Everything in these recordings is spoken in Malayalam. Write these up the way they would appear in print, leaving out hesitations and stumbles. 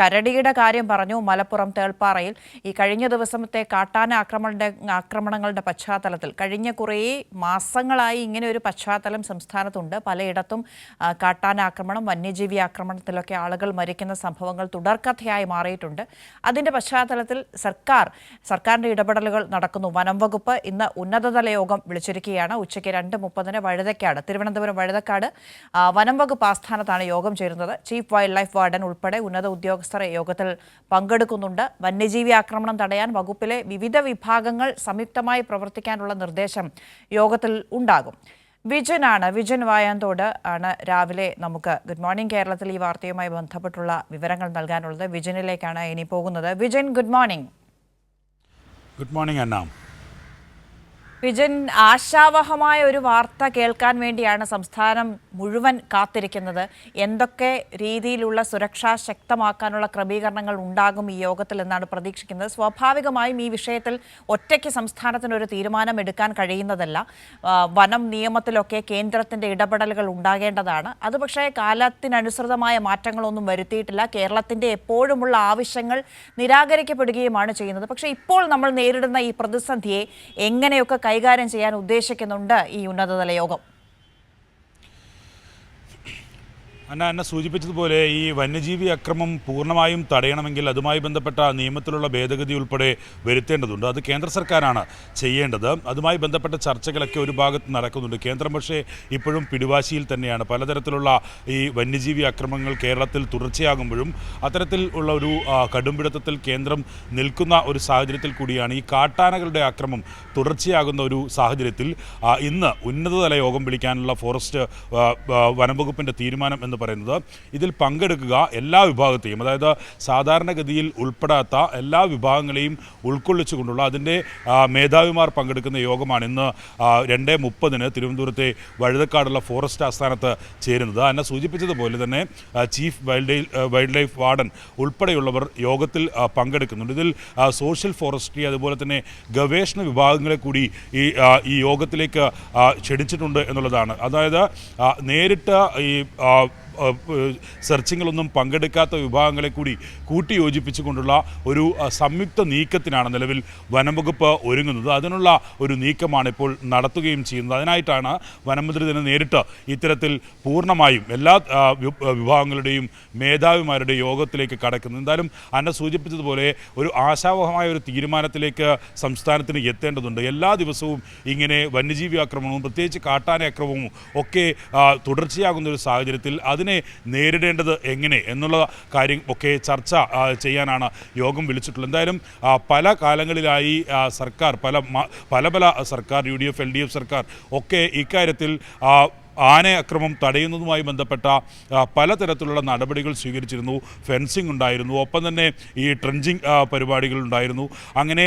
കരടിയുടെ കാര്യം പറഞ്ഞു. മലപ്പുറം തേൾപ്പാറയിൽ ഈ കഴിഞ്ഞ ദിവസത്തെ കാട്ടാന ആക്രമണങ്ങളുടെ പശ്ചാത്തലത്തിൽ കഴിഞ്ഞ കുറേ മാസങ്ങളായി ഇങ്ങനെ ഒരു പശ്ചാത്തലം സംസ്ഥാനത്തുണ്ട്. പലയിടത്തും കാട്ടാന ആക്രമണം, വന്യജീവി ആക്രമണത്തിലൊക്കെ ആളുകൾ മരിക്കുന്ന സംഭവങ്ങൾ തുടർക്കഥയായി മാറിയിട്ടുണ്ട്. അതിൻ്റെ പശ്ചാത്തലത്തിൽ സർക്കാരിൻ്റെ ഇടപെടലുകൾ നടക്കുന്നു. വനം വകുപ്പ് ഇന്ന് ഉന്നതതല യോഗം വിളിച്ചിരിക്കുകയാണ്. ഉച്ചയ്ക്ക് 2:30 വഴുതക്കാട്, തിരുവനന്തപുരം വഴുതക്കാട് വനം വകുപ്പ് ആസ്ഥാനത്താണ് യോഗം ചേരുന്നത്. ചീഫ് വൈൽഡ് ലൈഫ് വാർഡൻ ഉൾപ്പെടെ ഉന്നത ഉദ്യോഗസ്ഥർ യോഗത്തിൽ പങ്കെടുക്കുന്നുണ്ട്. വന്യജീവി ആക്രമണം തടയാൻ വകുപ്പിലെ വിവിധ വിഭാഗങ്ങൾ സംയുക്തമായി പ്രവർത്തിക്കാനുള്ള നിർദ്ദേശം യോഗത്തിൽ ഉണ്ടാകും. വിജൻ വായാന്തോട് ആണ് രാവിലെ നമുക്ക് ഗുഡ് മോർണിംഗ് കേരളത്തിൽ ഈ വാർത്തയുമായി ബന്ധപ്പെട്ടുള്ള വിവരങ്ങൾ നൽകാനുള്ളത്. വിജനിലേക്കാണ് ഇനി പോകുന്നത്. Vijan, good morning. Good morning Anna. Vijan, ആശാവഹമായ ഒരു വാർത്ത കേൾക്കാൻ വേണ്ടിയാണ് സംസ്ഥാനം മുഴുവൻ കാത്തിരിക്കുന്നത്. എന്തൊക്കെ രീതിയിലുള്ള സുരക്ഷ ശക്തമാക്കാനുള്ള ക്രമീകരണങ്ങൾ ഉണ്ടാകും ഈ യോഗത്തിൽ എന്നാണ് പ്രതീക്ഷിക്കുന്നത്? സ്വാഭാവികമായും ഈ വിഷയത്തിൽ ഒറ്റയ്ക്ക് സംസ്ഥാനത്തിനൊരു തീരുമാനം എടുക്കാൻ കഴിയുന്നതല്ല. വനം നിയമത്തിലൊക്കെ കേന്ദ്രത്തിൻ്റെ ഇടപെടലുകൾ ഉണ്ടാകേണ്ടതാണ്. അത് പക്ഷേ കാലത്തിനനുസൃതമായ മാറ്റങ്ങളൊന്നും വരുത്തിയിട്ടില്ല. കേരളത്തിൻ്റെ എപ്പോഴുമുള്ള ആവശ്യങ്ങൾ നിരാകരിക്കപ്പെടുകയുമാണ് ചെയ്യുന്നത്. പക്ഷേ ഇപ്പോൾ നമ്മൾ നേരിടുന്ന ഈ പ്രതിസന്ധിയെ എങ്ങനെയൊക്കെ കൈകാര്യം ചെയ്യാൻ ഉദ്ദേശിക്കുന്നുണ്ട് ഈ ഉന്നതതല യോഗം? എന്നെ സൂചിപ്പിച്ചതുപോലെ ഈ വന്യജീവി അക്രമം പൂർണ്ണമായും തടയണമെങ്കിൽ അതുമായി ബന്ധപ്പെട്ട നിയമത്തിലുള്ള ഭേദഗതി ഉൾപ്പെടെ വരുത്തേണ്ടതുണ്ട്. അത് കേന്ദ്ര സർക്കാരാണ് ചെയ്യേണ്ടത്. അതുമായി ബന്ധപ്പെട്ട ചർച്ചകളൊക്കെ ഒരു ഭാഗത്ത് നടക്കുന്നുണ്ട്. കേന്ദ്രം പക്ഷേ ഇപ്പോഴും പിടിവാശിയിൽ തന്നെയാണ്. പലതരത്തിലുള്ള ഈ വന്യജീവി അക്രമങ്ങൾ കേരളത്തിൽ തുടർച്ചയാകുമ്പോഴും അത്തരത്തിൽ ഉള്ള ഒരു കടുംപിടുത്തത്തിൽ കേന്ദ്രം നിൽക്കുന്ന ഒരു സാഹചര്യത്തിൽ കൂടിയാണ് ഈ കാട്ടാനകളുടെ ആക്രമം തുടർച്ചയാകുന്ന ഒരു സാഹചര്യത്തിൽ ഇന്ന് ഉന്നതതല യോഗം വിളിക്കാനുള്ള ഫോറസ്റ്റ് വനംവകുപ്പിൻ്റെ തീരുമാനം എന്ന് പറയുന്നത്. ഇതിൽ പങ്കെടുക്കുക എല്ലാ വിഭാഗത്തെയും, അതായത് സാധാരണഗതിയിൽ ഉൾപ്പെടാത്ത എല്ലാ വിഭാഗങ്ങളെയും ഉൾക്കൊള്ളിച്ചുകൊണ്ടുള്ള അതിൻ്റെ മേധാവിമാർ പങ്കെടുക്കുന്ന യോഗമാണ് ഇന്ന് 2:30 തിരുവനന്തപുരത്തെ വഴുതക്കാടുള്ള ഫോറസ്റ്റ് ആസ്ഥാനത്ത് ചേരുന്നത്. എന്നെ സൂചിപ്പിച്ചതുപോലെ തന്നെ ചീഫ് വൈൽഡ് ലൈഫ് വാർഡൻ ഉൾപ്പെടെയുള്ളവർ യോഗത്തിൽ പങ്കെടുക്കുന്നുണ്ട്. ഇതിൽ സോഷ്യൽ ഫോറസ്ട്രി അതുപോലെ തന്നെ ഗവേഷണ വിഭാഗങ്ങളെ കൂടി ഈ യോഗത്തിലേക്ക് ക്ഷണിച്ചിട്ടുണ്ട് എന്നുള്ളതാണ്. അതായത് നേരിട്ട് ഈ സെർച്ചിങ്ങിലൊന്നും പങ്കെടുക്കാത്ത വിഭാഗങ്ങളെ കൂടി കൂട്ടിയോജിപ്പിച്ചുകൊണ്ടുള്ള ഒരു സംയുക്ത നീക്കത്തിനാണ് നിലവിൽ വനംവകുപ്പ് ഒരുങ്ങുന്നത്. അതിനുള്ള ഒരു നീക്കമാണ് ഇപ്പോൾ നടത്തുകയും ചെയ്യുന്നത്. അതിനായിട്ടാണ് വനമന്ത്രി തന്നെ നേരിട്ട് ഇത്തരത്തിൽ പൂർണ്ണമായും എല്ലാ വിഭാഗങ്ങളുടെയും മേധാവിമാരുടെ യോഗത്തിലേക്ക് കടക്കുന്നത്. എന്തായാലും അന്നെ സൂചിപ്പിച്ചതുപോലെ ഒരു ആശാവഹമായ ഒരു തീരുമാനത്തിലേക്ക് സംസ്ഥാനത്തിന് എത്തേണ്ടതുണ്ട്. എല്ലാ ദിവസവും ഇങ്ങനെ വന്യജീവി ആക്രമണവും പ്രത്യേകിച്ച് കാട്ടാന ആക്രമണവും ഒക്കെ തുടർച്ചയാകുന്ന ഒരു സാഹചര്യത്തിൽ അതിനെ നേരിടേണ്ടത് എങ്ങനെ എന്നുള്ള കാര്യം ഒക്കെ ചർച്ച ചെയ്യാനാണ് യോഗം വിളിച്ചിട്ടുള്ളത്. എന്തായാലും പല കാലങ്ങളിലായി സർക്കാർ പല സർക്കാർ UDF LDF സർക്കാർ ഒക്കെ ഇക്കാര്യത്തിൽ ആന അക്രമം തടയുന്നതുമായി ബന്ധപ്പെട്ട പലതരത്തിലുള്ള നടപടികൾ സ്വീകരിച്ചിരുന്നു. ഫെൻസിങ് ഉണ്ടായിരുന്നു, ഒപ്പം തന്നെ ഈ ട്രെഞ്ചിങ് പരിപാടികൾ ഉണ്ടായിരുന്നു. അങ്ങനെ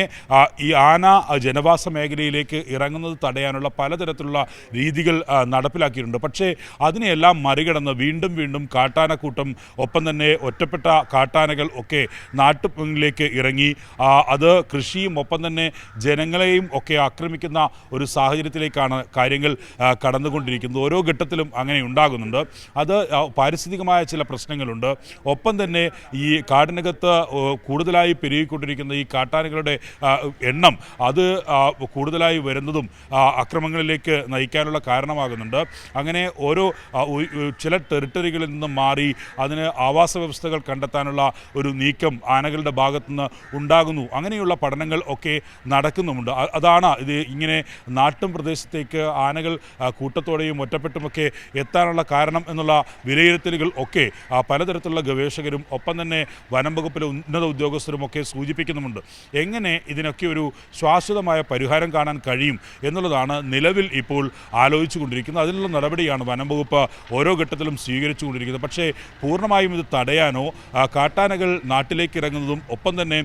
ഈ ആന ജനവാസ മേഖലയിലേക്ക് ഇറങ്ങുന്നത് തടയാനുള്ള പലതരത്തിലുള്ള രീതികൾ നടപ്പിലാക്കിയിട്ടുണ്ട്. പക്ഷേ അതിനെയെല്ലാം മറികടന്ന് വീണ്ടും കാട്ടാനക്കൂട്ടം, ഒപ്പം തന്നെ ഒറ്റപ്പെട്ട കാട്ടാനകൾ ഒക്കെ നാട്ടുകളിലേക്ക് ഇറങ്ങി അത് കൃഷിയും ഒപ്പം തന്നെ ജനങ്ങളെയും ഒക്കെ ആക്രമിക്കുന്ന ഒരു സാഹചര്യത്തിലേക്കാണ് കാര്യങ്ങൾ കടന്നുകൊണ്ടിരിക്കുന്നത്. ഓരോ ഘട്ടത്തിലും അങ്ങനെ ഉണ്ടാകുന്നുണ്ട്. അത് പാരിസ്ഥിതികമായ ചില പ്രശ്നങ്ങളുണ്ട്. ഒപ്പം തന്നെ ഈ കാടിനകത്ത് കൂടുതലായി പെരുകിക്കൊണ്ടിരിക്കുന്ന ഈ കാട്ടാനകളുടെ എണ്ണം അത് കൂടുതലായി വരുന്നതും അക്രമങ്ങളിലേക്ക് നയിക്കാനുള്ള കാരണമാകുന്നുണ്ട്. അങ്ങനെ ഓരോ ചില ടെറിട്ടറികളിൽ നിന്നും മാറി അതിന് ആവാസ വ്യവസ്ഥകൾ കണ്ടെത്താനുള്ള ഒരു നീക്കം ആനകളുടെ ഭാഗത്തുനിന്ന് ഉണ്ടാകുന്നു. അങ്ങനെയുള്ള പഠനങ്ങൾ ഒക്കെ നടക്കുന്നുമുണ്ട്. അതാണ് ഇത് ഇങ്ങനെ നാട്ടും പ്രദേശത്തേക്ക് ആനകൾ കൂട്ടത്തോടെയും ഒറ്റപ്പെട്ടുമൊക്കെ എത്താനുള്ള കാരണം എന്നുള്ള വിലയിരുത്തലുകൾ ഒക്കെ പലതരത്തിലുള്ള ഗവേഷകരും ഒപ്പം തന്നെ വനം വകുപ്പിലെ ഉന്നത ഉദ്യോഗസ്ഥരും ഒക്കെ സൂചിപ്പിക്കുന്നുമുണ്ട്. എങ്ങനെ ഇതിനൊക്കെ ഒരു ശാശ്വതമായ പരിഹാരം കാണാൻ കഴിയും എന്നുള്ളതാണ് നിലവിൽ ഇപ്പോൾ ആലോചിച്ചു കൊണ്ടിരിക്കുന്നത്. അതിനുള്ള നടപടിയാണ് വനം വകുപ്പ് ഓരോ ഘട്ടത്തിലും സ്വീകരിച്ചു കൊണ്ടിരിക്കുന്നത്. പക്ഷേ പൂർണ്ണമായും ഇത് തടയാനോ കാട്ടാനകൾ നാട്ടിലേക്ക് ഇറങ്ങുന്നതും ഒപ്പം തന്നെ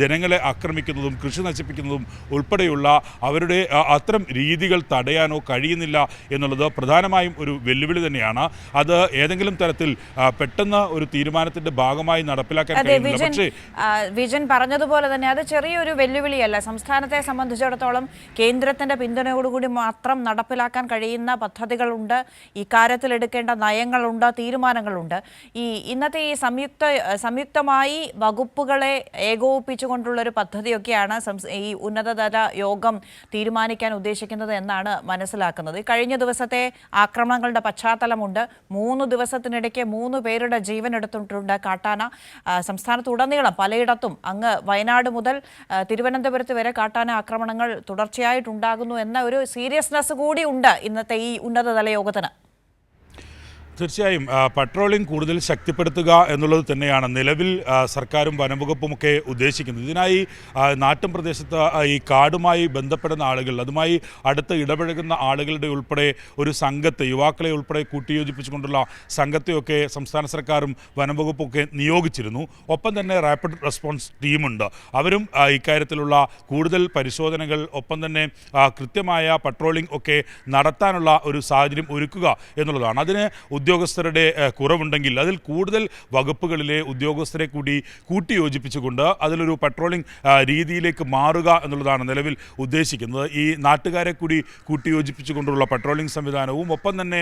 ജനങ്ങളെ ആക്രമിക്കുന്നതും കൃഷി നശിപ്പിക്കുന്നതും ഉൾപ്പെടെയുള്ള അവരുടെ അത്തരം രീതികൾ തടയാനോ കഴിയുന്നില്ല എന്നുള്ളത് പ്രധാന പ്രധാനമായും ഒരു വെല്ലുവിളി തന്നെയാണ്. അത് ഏതെങ്കിലും തരത്തിൽ പെട്ടെന്ന് ഒരു തീരുമാനത്തിന്റെ ഭാഗമായി നടപ്പിലാക്കാൻ കഴിയില്ല. പക്ഷേ വിജൻ പറഞ്ഞതുപോലെ തന്നെ അത് ചെറിയൊരു വെല്ലുവിളിയല്ല. സംസ്ഥാനത്തെ സംബന്ധിച്ചിടത്തോളം കേന്ദ്രത്തിന്റെ പിന്തുണയോടുകൂടി മാത്രം നടപ്പിലാക്കാൻ കഴിയുന്ന പദ്ധതികളുണ്ട്, ഇക്കാര്യത്തിൽ എടുക്കേണ്ട നയങ്ങളുണ്ട്, തീരുമാനങ്ങളുണ്ട്. ഇന്നത്തെ ഈ സംയുക്തമായി വകുപ്പുകളെ ഏകോപിപ്പിച്ചുകൊണ്ടുള്ളൊരു പദ്ധതിയൊക്കെയാണ് ഈ ഉന്നതതല യോഗം തീരുമാനിക്കാൻ ഉദ്ദേശിക്കുന്നത് എന്നാണ് മനസ്സിലാക്കുന്നത്. കഴിഞ്ഞ ദിവസത്തെ ആക്രമണങ്ങളുടെ പശ്ചാത്തലമുണ്ട്. 3 ദിവസത്തിനിടയ്ക്ക് 3 പേരുടെ ജീവൻ എടുത്തിട്ടുണ്ട് കാട്ടാന. സംസ്ഥാനത്തുടനീളം പലയിടത്തും അങ്ങ് വയനാട് മുതൽ തിരുവനന്തപുരത്ത് വരെ കാട്ടാന ആക്രമണങ്ങൾ തുടർച്ചയായിട്ടുണ്ടാകുന്നു എന്ന ഒരു സീരിയസ്നെസ് കൂടി ഉണ്ട് ഇന്നത്തെ ഈ ഉന്നതതല യോഗത്തിന്. തീർച്ചയായും പട്രോളിംഗ് കൂടുതൽ ശക്തിപ്പെടുത്തുക എന്നുള്ളത് തന്നെയാണ് നിലവിൽ സർക്കാരും വനംവകുപ്പുമൊക്കെ ഉദ്ദേശിക്കുന്നത്. ഇതിനായി നാട്ടും പ്രദേശത്ത് ഈ കാടുമായി ബന്ധപ്പെടുന്ന ആളുകൾ, അതുമായി അടുത്ത് ഇടപഴകുന്ന ആളുകളുടെ ഉൾപ്പെടെ ഒരു സംഘത്തെ, യുവാക്കളെ ഉൾപ്പെടെ കൂട്ടിയോജിപ്പിച്ചുകൊണ്ടുള്ള സംഘത്തെയൊക്കെ സംസ്ഥാന സർക്കാരും വനംവകുപ്പൊക്കെ നിയോഗിച്ചിരുന്നു. ഒപ്പം തന്നെ റാപ്പിഡ് റെസ്പോൺസ് ടീമുണ്ട്. അവരും ഇക്കാര്യത്തിലുള്ള കൂടുതൽ പരിശോധനകൾ, ഒപ്പം തന്നെ കൃത്യമായ പട്രോളിംഗ് ഒക്കെ നടത്താനുള്ള ഒരു സാഹചര്യം ഒരുക്കുക എന്നുള്ളതാണ്. അതിന് ഉദ്യോഗസ്ഥരുടെ കുറവുണ്ടെങ്കിൽ അതിൽ കൂടുതൽ വകുപ്പുകളിലെ ഉദ്യോഗസ്ഥരെ കൂടി കൂട്ടിയോജിപ്പിച്ചുകൊണ്ട് അതിലൊരു പട്രോളിംഗ് രീതിയിലേക്ക് മാറുക എന്നുള്ളതാണ് നിലവിൽ ഉദ്ദേശിക്കുന്നത്. ഈ നാട്ടുകാരെ കൂടി കൂട്ടിയോജിപ്പിച്ചുകൊണ്ടുള്ള പട്രോളിംഗ് സംവിധാനവും, ഒപ്പം തന്നെ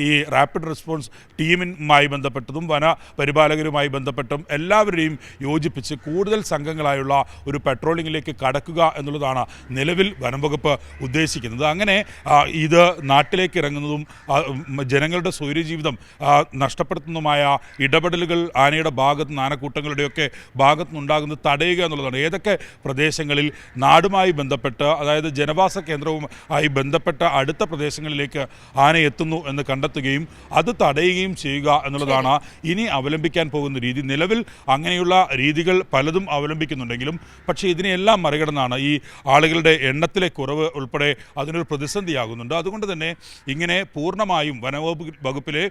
ഈ റാപ്പിഡ് റെസ്പോൺസ് ടീമുമായി ബന്ധപ്പെട്ടതും വനപരിപാലകരുമായി ബന്ധപ്പെട്ടും എല്ലാവരെയും യോജിപ്പിച്ച് കൂടുതൽ സംഘങ്ങളായുള്ള ഒരു പട്രോളിങ്ങിലേക്ക് കടക്കുക എന്നുള്ളതാണ് നിലവിൽ വനംവകുപ്പ് ഉദ്ദേശിക്കുന്നത്. അങ്ങനെ ഇത് നാട്ടിലേക്ക് ഇറങ്ങുന്നതും ജനങ്ങളുടെ സ്വൈര്യജീവിതം നഷ്ടപ്പെടുത്തുന്നതുമായ ഇടപെടലുകൾ ആനയുടെ ഭാഗത്ത് നിന്ന്, ആനക്കൂട്ടങ്ങളുടെയൊക്കെ ഭാഗത്തു നിന്നുണ്ടാകുന്നത് തടയുക എന്നുള്ളതാണ്. ഏതൊക്കെ പ്രദേശങ്ങളിൽ നാടുമായി ബന്ധപ്പെട്ട്, അതായത് ജനവാസ കേന്ദ്രവുമായി ബന്ധപ്പെട്ട അടുത്ത പ്രദേശങ്ങളിലേക്ക് ആന എത്തുന്നു എന്ന് കണ്ടെത്തുകയും അത് തടയുകയും ചെയ്യുക എന്നുള്ളതാണ് ഇനി അവലംബിക്കാൻ പോകുന്ന രീതി. നിലവിൽ അങ്ങനെയുള്ള രീതികൾ പലതും അവലംബിക്കുന്നുണ്ടെങ്കിലും പക്ഷേ ഇതിനെല്ലാം മറികടന്നാണ് ഈ ആളുകളുടെ എണ്ണത്തിലെ കുറവ് ഉൾപ്പെടെ അതിനൊരു പ്രതിസന്ധിയാകുന്നുണ്ട്. അതുകൊണ്ട് തന്നെ ഇങ്ങനെ പൂർണ്ണമായും വനവകുപ്പിലെ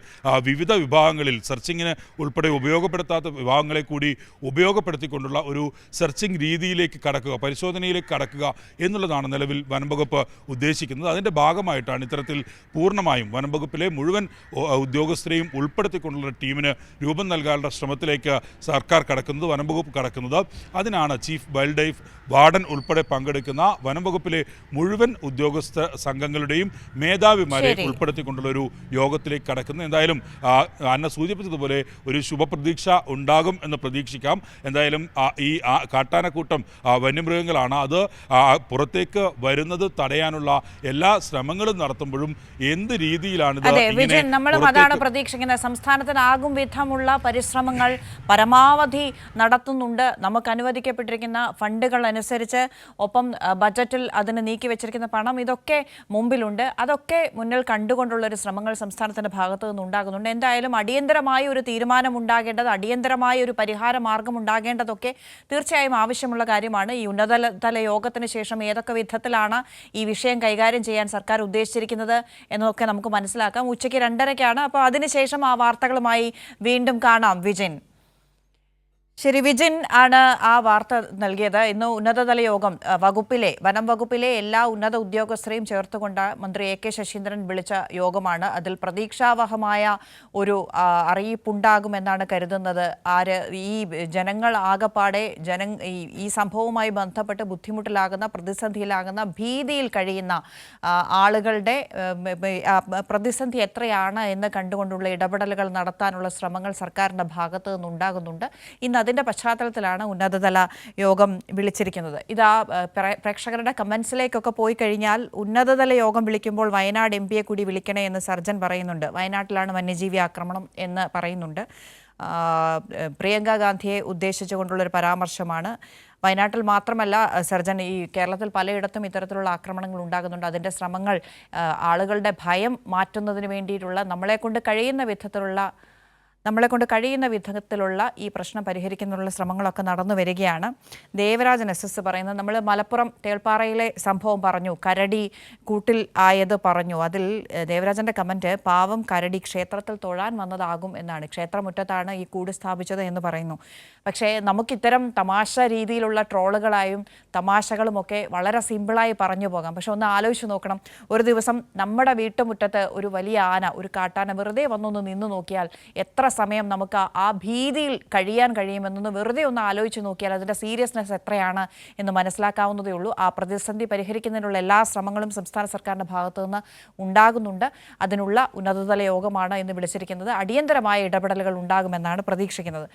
വിവിധ വിഭാഗങ്ങളിൽ സെർച്ചിങ്ങിന് ഉൾപ്പെടെ ഉപയോഗപ്പെടുത്താത്ത വിഭാഗങ്ങളെ കൂടി ഉപയോഗപ്പെടുത്തിക്കൊണ്ടുള്ള ഒരു സെർച്ചിങ് രീതിയിലേക്ക് കടക്കുക, പരിശോധനയിലേക്ക് കടക്കുക എന്നുള്ളതാണ് നിലവിൽ വനംവകുപ്പ് ഉദ്ദേശിക്കുന്നത്. അതിൻ്റെ ഭാഗമായിട്ടാണ് ഇത്തരത്തിൽ പൂർണ്ണമായും വനംവകുപ്പിലെ മുഴുവൻ ഉദ്യോഗസ്ഥരെയും ഉൾപ്പെടുത്തിക്കൊണ്ടുള്ള ടീമിന് രൂപം നൽകാനുള്ള ശ്രമത്തിലേക്ക് സർക്കാർ കടക്കുന്നത്, വനംവകുപ്പ് കടക്കുന്നത്. അതിനാണ് ചീഫ് വൈൽഡ് ലൈഫ് വാർഡൻ ഉൾപ്പെടെ പങ്കെടുക്കുന്ന വനംവകുപ്പിലെ മുഴുവൻ ഉദ്യോഗസ്ഥ സംഘങ്ങളുടെയും മേധാവിമാരെ ഉൾപ്പെടുത്തിക്കൊണ്ടുള്ള ഒരു യോഗത്തിലേക്ക് കടക്കുന്നത്. എന്തായാലും അന്ന സൂചിപ്പിച്ചതുപോലെ ഒരു ശുഭപ്രതീക്ഷ ഉണ്ടാകും എന്ന് പ്രതീക്ഷിക്കാം. എന്തായാലും ഈ കാട്ടാനക്കൂട്ടം വന്യമൃഗങ്ങളാണ്. അത് പുറത്തേക്ക് വരുന്നത് തടയാനുള്ള എല്ലാ ശ്രമങ്ങളും നടത്തുമ്പോഴും എന്ത് രീതിയിലാണ് നമ്മളും അതാണ് പ്രതീക്ഷിക്കുന്നത്. സംസ്ഥാനത്തിനാകും വിധമുള്ള പരിശ്രമങ്ങൾ പരമാവധി നടത്തുന്നുണ്ട്. നമുക്ക് അനുവദിക്കപ്പെട്ടിരിക്കുന്ന ഫണ്ടുകൾ അനുസരിച്ച്, ഒപ്പം ബജറ്റിൽ അതിന് നീക്കി വെച്ചിരിക്കുന്ന പണം, ഇതൊക്കെ മുമ്പിലുണ്ട്. അതൊക്കെ മുന്നിൽ കണ്ടുകൊണ്ടുള്ളൊരു ശ്രമങ്ങൾ സംസ്ഥാനത്തിൻ്റെ ഭാഗത്തു നിന്നുണ്ടാകുന്നുണ്ട്. എന്തായാലും അടിയന്തരമായ ഒരു തീരുമാനം ഉണ്ടാകേണ്ടത്, അടിയന്തരമായ ഒരു പരിഹാര മാർഗം ഉണ്ടാകേണ്ടതൊക്കെ തീർച്ചയായും ആവശ്യമുള്ള കാര്യമാണ്. ഈ ഉന്നതതല യോഗത്തിന് ശേഷം ഏതൊക്കെ വിധത്തിലാണ് ഈ വിഷയം കൈകാര്യം ചെയ്യാൻ സർക്കാർ ഉദ്ദേശിച്ചിരിക്കുന്നത് എന്നതൊക്കെ നമുക്ക് മനസ്സിലാക്കാം. ഉച്ചയ്ക്ക് 2:30-ക്കാണ്. അപ്പോൾ അതിനുശേഷം ആ വാർത്തകളുമായി വീണ്ടും കാണാം. വിജിൻ. ശരി, വിജിൻ ആണ് ആ വാർത്ത നൽകിയത്. ഇന്ന് ഉന്നതതല യോഗം വനം വകുപ്പിലെ എല്ലാ ഉന്നത ഉദ്യോഗസ്ഥരെയും ചേർത്തുകൊണ്ട് മന്ത്രി എ കെ ശശീന്ദ്രൻ വിളിച്ച യോഗമാണ്. അതിൽ പ്രതീക്ഷാവഹമായ ഒരു അറിയിപ്പുണ്ടാകുമെന്നാണ് കരുതുന്നത്. ഈ ജനങ്ങൾ ആകപ്പാടെ ഈ സംഭവവുമായി ബന്ധപ്പെട്ട് ബുദ്ധിമുട്ടിലാകുന്ന, പ്രതിസന്ധിയിലാകുന്ന, ഭീതിയിൽ കഴിയുന്ന ആളുകളുടെ പ്രതിസന്ധി എത്രയാണ് എന്ന് കണ്ടുകൊണ്ടുള്ള ഇടപെടലുകൾ നടത്താനുള്ള ശ്രമങ്ങൾ സർക്കാരിൻ്റെ ഭാഗത്തു നിന്നുണ്ടാകുന്നുണ്ട്. ഇന്ന് അതിൻ്റെ പശ്ചാത്തലത്തിലാണ് ഉന്നതതല യോഗം വിളിച്ചിരിക്കുന്നത്. ഇതാ പ്രേക്ഷകരുടെ കമൻസിലേക്കൊക്കെ പോയി കഴിഞ്ഞാൽ, ഉന്നതതല യോഗം വിളിക്കുമ്പോൾ വയനാട് MP കൂടി വിളിക്കണേ എന്ന് സർജൻ പറയുന്നുണ്ട്. വയനാട്ടിലാണ് വന്യജീവി ആക്രമണം എന്ന് പറയുന്നുണ്ട്. പ്രിയങ്ക ഗാന്ധിയെ ഉദ്ദേശിച്ചുകൊണ്ടുള്ളൊരു പരാമർശമാണ്. വയനാട്ടിൽ മാത്രമല്ല സർജൻ, ഈ കേരളത്തിൽ പലയിടത്തും ഇത്തരത്തിലുള്ള ആക്രമണങ്ങൾ ഉണ്ടാകുന്നുണ്ട്. അതിൻ്റെ ശ്രമങ്ങൾ, ആളുകളുടെ ഭയം മാറ്റുന്നതിന് വേണ്ടിയിട്ടുള്ള നമ്മളെക്കൊണ്ട് കഴിയുന്ന വിധത്തിലുള്ള നമ്മളെ കൊണ്ട് കഴിയുന്ന വിധത്തിലുള്ള ഈ പ്രശ്നം പരിഹരിക്കുന്നതിനുള്ള ശ്രമങ്ങളൊക്കെ നടന്നു വരികയാണ്. ദേവരാജൻ SS പറയുന്നത്, നമ്മൾ മലപ്പുറം തേൾപ്പാറയിലെ സംഭവം പറഞ്ഞു, കരടി കൂട്ടിൽ ആയത് പറഞ്ഞു. അതിൽ ദേവരാജൻ്റെ കമൻറ്റ്, പാവം കരടി ക്ഷേത്രത്തിൽ തൊഴാൻ വന്നതാകും എന്നാണ്. ക്ഷേത്രമുറ്റത്താണ് ഈ കൂട് സ്ഥാപിച്ചത് എന്ന് പറയുന്നു. പക്ഷേ നമുക്കിത്തരം തമാശ രീതിയിലുള്ള ട്രോളുകളായും തമാശകളുമൊക്കെ വളരെ സിമ്പിളായി പറഞ്ഞു പോകാം. പക്ഷെ ഒന്ന് ആലോചിച്ച് നോക്കണം, ഒരു ദിവസം നമ്മുടെ വീട്ടുമുറ്റത്ത് ഒരു വലിയ ആന, ഒരു കാട്ടാന വെറുതെ വന്നൊന്ന് നിന്ന് നോക്കിയാൽ എത്ര സമയം നമുക്ക് ആ ഭീതിയിൽ കഴിയാൻ കഴിയുമെന്നൊന്ന് വെറുതെ ഒന്ന് ആലോചിച്ച് നോക്കിയാൽ അതിൻ്റെ സീരിയസ്നെസ് എത്രയാണ് എന്ന് മനസ്സിലാക്കാവുന്നതേ ഉള്ളൂ. ആ പ്രതിസന്ധി പരിഹരിക്കുന്നതിനുള്ള എല്ലാ ശ്രമങ്ങളും സംസ്ഥാന സർക്കാരിൻ്റെ ഭാഗത്തു നിന്ന് ഉണ്ടാകുന്നുണ്ട്. അതിനുള്ള ഉന്നതതല യോഗമാണ് ഇന്ന് വിളിച്ചിരിക്കുന്നത്. അടിയന്തരമായ ഇടപെടലുകൾ ഉണ്ടാകുമെന്നാണ് പ്രതീക്ഷിക്കുന്നത്.